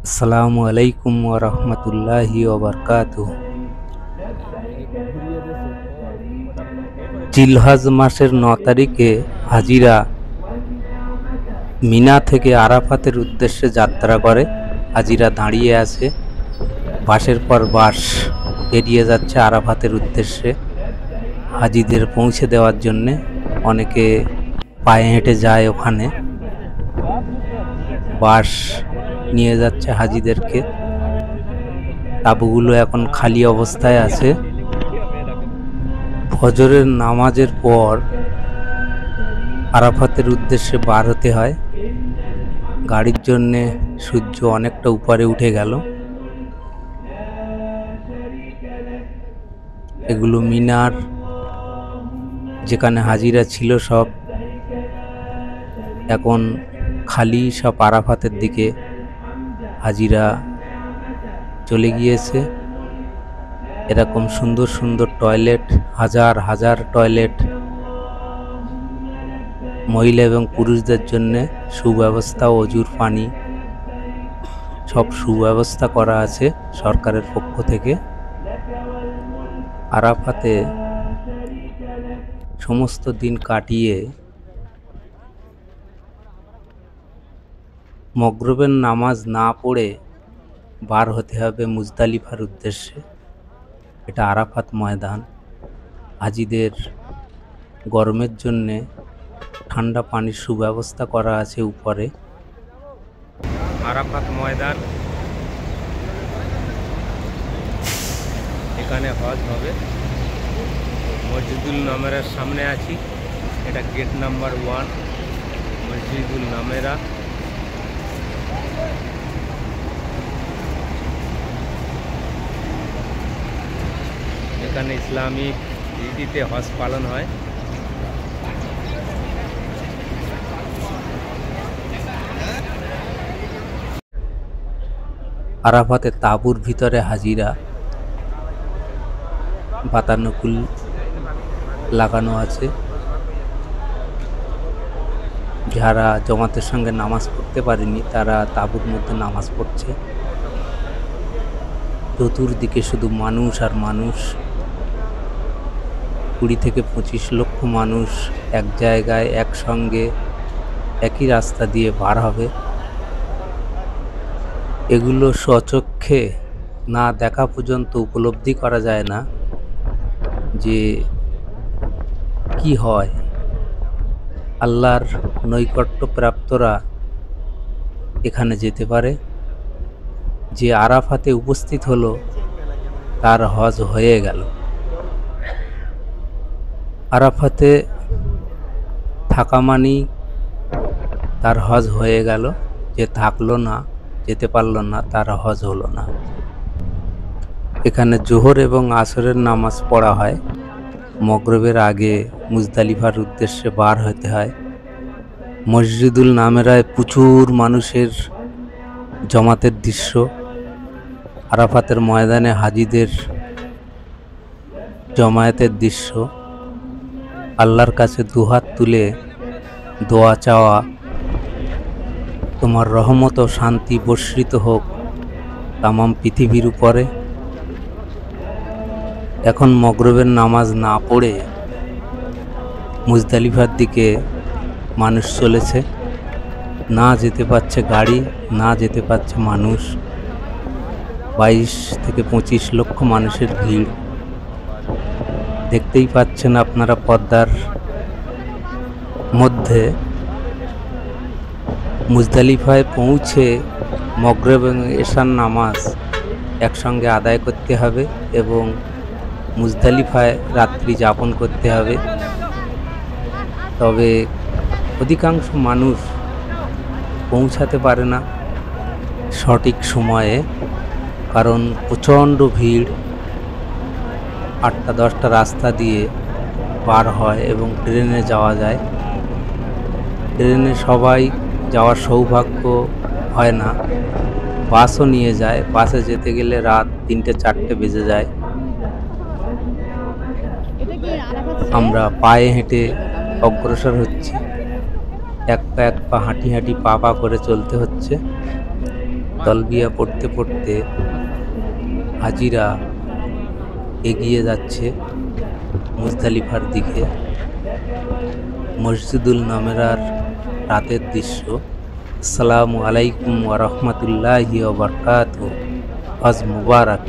আসসালামু আলাইকুম ওয়া রাহমাতুল্লাহি ওয়া বারাকাতুহু। জিলহজ মাসের ৯ তারিখে হাজিরা মিনা থেকে আরাফাতের উদ্দেশ্যে যাত্রা করে। হাজিরা দাঁড়িয়ে আছে, বাসের পর বাস এড়িয়ে যাচ্ছে আরাফাতের উদ্দেশ্যে হাজিদের পৌঁছে দেওয়ার জন্যে। অনেকে পায়ে হেঁটে যায়, ওখানে বাস নিয়ে যাচ্ছে হাজিদেরকে। তাঁবুগুলো এখন খালি অবস্থায় আছে। ফজরের নামাজের পর আরাফাতের উদ্দেশ্যে বার হতে হয়। গাড়ির জন্যে সূর্য অনেকটা উপরে উঠে গেল। এগুলো মিনার, যেখানে হাজিরা ছিল সব এখন খালি, সব আরাফাতের দিকে হাজিরা চলে গিয়েছে। এরকম সুন্দর সুন্দর টয়লেট, হাজার হাজার টয়লেট মহিলা এবং পুরুষদের জন্য সুব্যবস্থা, অজুর পানি সব সুব্যবস্থা করা আছে সরকারের পক্ষ থেকে। আরাফাতে সমস্ত দিন কাটিয়ে মাগরিবের নামাজ না পড়ে বার হতে হবে মুজদালিফার উদ্দেশ্যে। এটা আরাফাত ময়দান। হাজিদের গরমের জন্যে ঠান্ডা পানির সুব্যবস্থা করা আছে উপরে। আরাফাত ময়দান, এখানে হজ হবে। মসজিদুল নামেরার সামনে আছি। এটা গেট নাম্বার 1, মসজিদুল নামেরা। এখানে ইসলামিক রীতিতে হজ পালন হয়। আরাফাতে তাঁবুর ভিতরে হাজিরা, বাতানুকুল লাগানো আছে। যারা জমাতের সঙ্গে নামাজ পড়তে পারেনি তারা তাঁবুর মধ্যে নামাজ পড়ছে। চতুর্দিকে শুধু মানুষ আর মানুষ। 20 থেকে 25 লক্ষ মানুষ এক জায়গায় একসঙ্গে একই রাস্তা দিয়ে বার হবে। এগুলো স্বচক্ষে না দেখা পর্যন্ত উপলব্ধি করা যায় না যে কি হয়। আল্লাহর নৈকট্যপ্রাপ্তরা এখানে যেতে পারে। যে আরাফাতে উপস্থিত হলো তার হজ হয়ে গেল। আরাফাতে থাকা মানেই তার হজ হয়ে গেল। যে থাকলো না, যেতে পারল না, তার হজ হলো না। এখানে জোহর এবং আসরের নামাজ পড়া হয়। মাগরিবের আগে মুজদালিফার উদ্দেশ্যে বার হতে হয়। মসজিদুল নামেরায় প্রচুর মানুষের জমাতের দৃশ্য। আরাফাতের ময়দানে হাজিদের জমায়েতের দৃশ্য। আল্লাহর কাছে দুহাত তুলে দোয়া চাওয়া, তোমার রহমত ও শান্তি বর্ষিত হোক তামাম পৃথিবীর উপরে। এখন মাগরিবের নামাজ না পড়ে মুজদালিফার দিকে মানুষ চলেছে। না যেতে পারছে গাড়ি, না যেতে পারছে মানুষ। 22 থেকে 25 লক্ষ মানুষের ভিড় দেখতেই পাচ্ছেন আপনারা পর্দার মধ্যে। মুজদালিফায় পৌঁছে মাগরিব এবং এশার নামাজ একসঙ্গে আদায় করতে হবে এবং মুজদালিফায় রাত্রি যাপন করতে হবে। তবে অধিকাংশ মানুষ পৌঁছাতে পারে না সঠিক সময়ে, কারণ প্রচণ্ড ভিড়। 8টা-10টা রাস্তা দিয়ে পার হয় এবং ট্রেনে যাওয়া যায়। ট্রেনে সবাই যাওয়ার সৌভাগ্য হয় না। বাসও নিয়ে যায়, বাসে যেতে গেলে রাত 3টে-4টে বেজে যায়। আমরা পায়ে হেঁটে অগ্রসর হচ্ছি। এক পা হাঁটি হাঁটি পা করে চলতে হচ্ছে। তলবিয়া পড়তে পড়তে হাজিরা এগিয়ে যাচ্ছে মুজদালিফার দিকে। মসজিদুল নামেরার রাতের দৃশ্য। আসসালামু আলাইকুম ওয়া রাহমাতুল্লাহি ওয়া বারাকাতুহু। আজ মুবারক।